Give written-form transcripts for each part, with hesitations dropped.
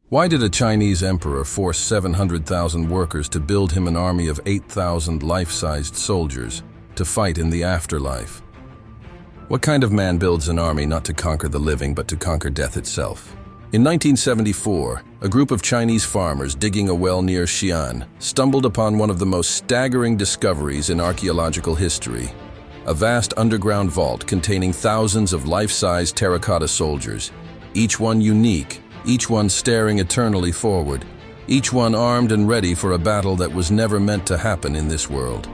Why did a Chinese emperor force 700,000 workers to build him an army of 8,000 life-sized soldiers to fight in the afterlife? What kind of man builds an army not to conquer the living but to conquer death itself? In 1974, a group of Chinese farmers digging a well near Xi'an stumbled upon one of the most staggering discoveries in archaeological history: a vast underground vault containing thousands of life-size terracotta soldiers, each one unique, each one staring eternally forward, each one armed and ready for a battle that was never meant to happen in this world.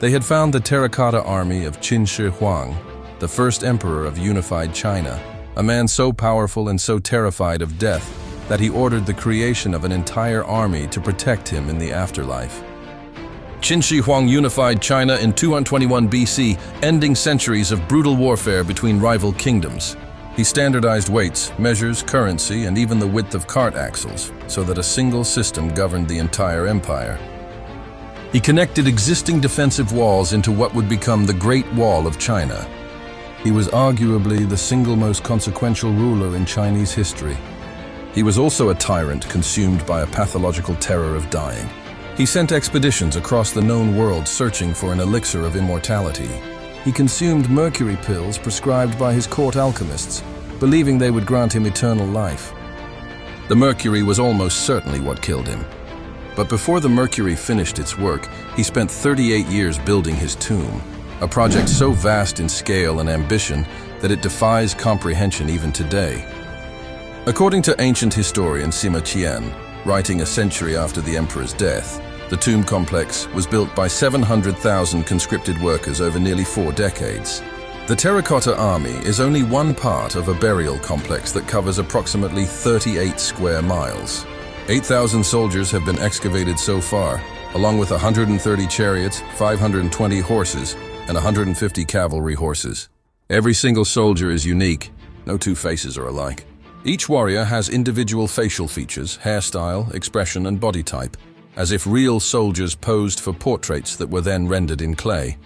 They had found the terracotta army of Qin Shi Huang, the first emperor of unified China, a man so powerful and so terrified of death that he ordered the creation of an entire army to protect him in the afterlife. Qin Shi Huang unified China in 221 BC, ending centuries of brutal warfare between rival kingdoms. He standardized weights, measures, currency, and even the width of cart axles, so that a single system governed the entire empire. He connected existing defensive walls into what would become the Great Wall of China. He was arguably the single most consequential ruler in Chinese history. He was also a tyrant consumed by a pathological terror of dying. He sent expeditions across the known world searching for an elixir of immortality. He consumed mercury pills prescribed by his court alchemists, believing they would grant him eternal life. The mercury was almost certainly what killed him. But before the mercury finished its work, he spent 38 years building his tomb, a project so vast in scale and ambition that it defies comprehension even today. According to ancient historian Sima Qian, writing a century after the emperor's death, the tomb complex was built by 700,000 conscripted workers over nearly 4 decades. The terracotta army is only one part of a burial complex that covers approximately 38 square miles. 8,000 soldiers have been excavated so far, along with 130 chariots, 520 horses, and 150 cavalry horses. Every single soldier is unique. No two faces are alike. Each warrior has individual facial features, hairstyle, expression, and body type, as if real soldiers posed for portraits that were then rendered in clay.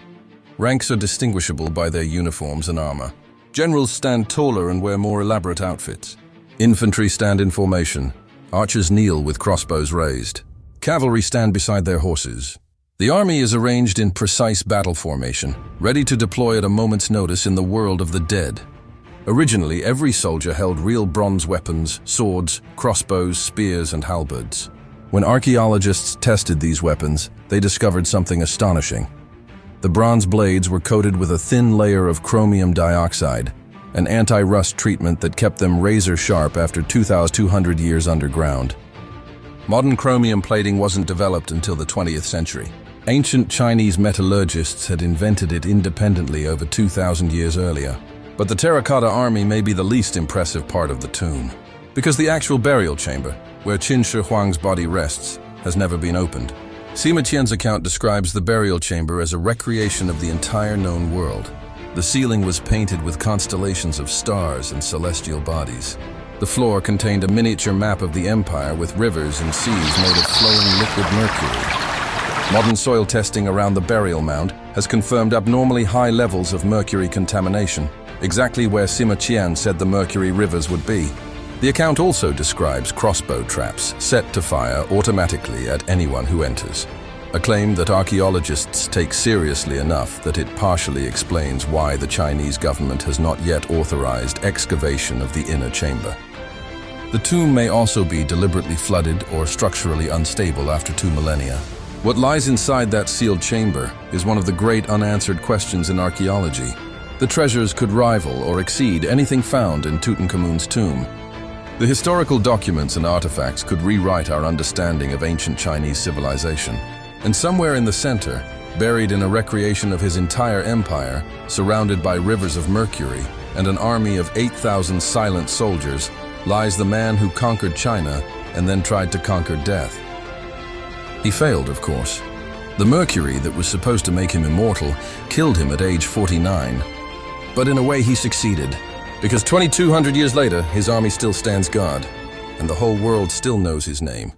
Ranks are distinguishable by their uniforms and armor. Generals stand taller and wear more elaborate outfits. Infantry stand in formation. Archers kneel with crossbows raised. Cavalry stand beside their horses. The army is arranged in precise battle formation, ready to deploy at a moment's notice in the world of the dead. Originally, every soldier held real bronze weapons, swords, crossbows, spears, and halberds. When archaeologists tested these weapons, they discovered something astonishing. The bronze blades were coated with a thin layer of chromium dioxide, an anti-rust treatment that kept them razor-sharp after 2,200 years underground. Modern chromium plating wasn't developed until the 20th century. Ancient Chinese metallurgists had invented it independently over 2,000 years earlier. But the terracotta army may be the least impressive part of the tomb, because the actual burial chamber, where Qin Shi Huang's body rests, has never been opened. Sima Qian's account describes the burial chamber as a recreation of the entire known world. The ceiling was painted with constellations of stars and celestial bodies. The floor contained a miniature map of the empire with rivers and seas made of flowing liquid mercury. Modern soil testing around the burial mound has confirmed abnormally high levels of mercury contamination, exactly where Sima Qian said the mercury rivers would be. The account also describes crossbow traps set to fire automatically at anyone who enters, a claim that archaeologists take seriously enough that it partially explains why the Chinese government has not yet authorized excavation of the inner chamber. The tomb may also be deliberately flooded or structurally unstable after 2 millennia. What lies inside that sealed chamber is one of the great unanswered questions in archaeology. The treasures could rival or exceed anything found in Tutankhamun's tomb. The historical documents and artifacts could rewrite our understanding of ancient Chinese civilization. And somewhere in the center, buried in a recreation of his entire empire, surrounded by rivers of mercury and an army of 8,000 silent soldiers, lies the man who conquered China and then tried to conquer death. He failed, of course. The mercury that was supposed to make him immortal killed him at age 49. But in a way he succeeded, because 2,200 years later, his army still stands guard, and the whole world still knows his name.